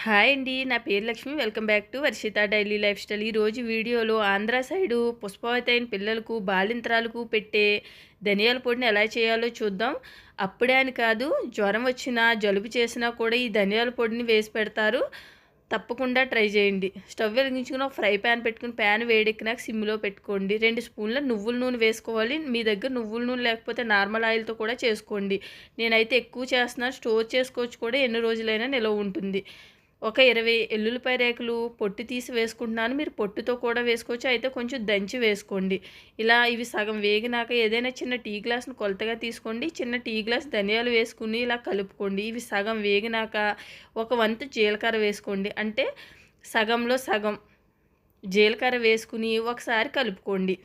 Hi అండి. నా పేరు Lakshmi. Welcome back to Varshita daily life style. ఈరోజు వీడియోలో ఆంధ్ర సైడు పుష్పవతి అయిన పిల్లలకు బాలింతరాలకు పెట్టే ధనియాల పొడిని ఎలా చేయాలో చూద్దాం. అప్పుడే అని కాదు, జ్వరం వచ్చినా జలుబు చేసినా కూడా ఈ ధనియాల పొడిని వేసి పెడతారు. తప్పకుండా ట్రై చేయండి. స్టవ్ వెలిగించుకుని ఒక ఫ్రై ప్యాన్ పెట్టుకుని ప్యాన్ వేడెక్కినాక సిమ్లో పెట్టుకోండి. 2 స్పూన్ల నువ్వుల నూనె వేసుకోవాలి. మీ దగ్గర నువ్వుల నూనె లేకపోతే నార్మల్ ఆయిల్తో కూడా చేసుకోండి. నేనైతే ఎక్కువ చేస్తున్నాను. స్టోర్ చేసుకోవచ్చు కూడా, ఎన్ని రోజులైనా నిలవ ఉంటుంది. ఒక 20 ఎల్లుల్లిపాయ రేకులు పొట్టు తీసి వేసుకుంటున్నాను. మీరు పొట్టుతో కూడా వేసుకోవచ్చు, అయితే కొంచెం దంచి వేసుకోండి. ఇలా ఇవి సగం వేగినాక ఏదైనా చిన్న టీ గ్లాస్ను కొలతగా తీసుకోండి. చిన్న టీ గ్లాస్ ధనియాలు వేసుకుని ఇలా కలుపుకోండి. ఇవి సగం వేగినాక ఒక వంతు జీలకర్ర వేసుకోండి. అంటే సగంలో సగం జీలకర్ర వేసుకుని ఒకసారి కలుపుకోండి.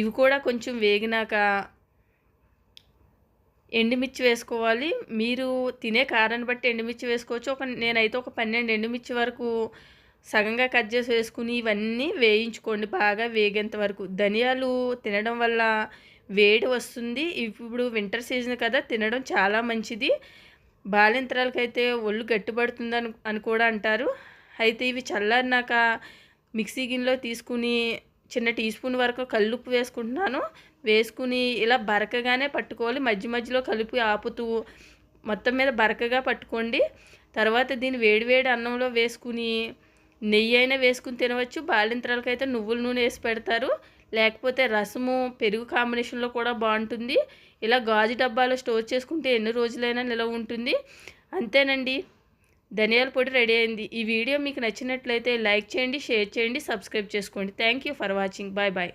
ఇవి కూడా కొంచెం వేగినాక ఎండుమిర్చి వేసుకోవాలి. మీరు తినే కారాన్ని బట్టి ఎండుమిర్చి వేసుకోవచ్చు. నేనైతే ఒక 12 ఎండుమిర్చి వరకు సగంగా కట్ చేసి వేసుకుని ఇవన్నీ వేయించుకోండి బాగా వేగేంత వరకు. ధనియాలు తినడం వల్ల వేడి వస్తుంది. ఇప్పుడు వింటర్ సీజన్ కదా, తినడం చాలా మంచిది. బాలింతరాలకైతే ఒళ్ళు గట్టిపడుతుందని అని కూడా అంటారు. అయితే ఇవి చల్లారినాక మిక్సీ గిన్నెలో తీసుకుని చిన్న టీ స్పూన్ వరకు కల్లుప్పు వేసుకుంటున్నాను. వేసుకుని ఇలా బరకగానే పట్టుకోవాలి. మధ్య మధ్యలో కలిపి ఆపుతూ మొత్తం మీద బరకగా పట్టుకోండి. తర్వాత దీన్ని వేడివేడి అన్నంలో వేసుకుని నెయ్యి అయినా వేసుకుని తినవచ్చు. బాలింతరాలకైతే నువ్వుల నూనె వేసి పెడతారు. లేకపోతే రసము పెరుగు కాంబినేషన్లో కూడా బాగుంటుంది. ఇలా గాజు డబ్బాలో స్టోర్ చేసుకుంటే ఎన్ని రోజులైనా నిలవ ఉంటుంది. అంతేనండి, ధనియాల పొడి రెడీ అయింది. ఈ వీడియో మీకు నచ్చినట్లయితే లైక్ చేయండి, షేర్ చేయండి, సబ్స్క్రైబ్ చేసుకోండి. Thank you for watching. Bye bye.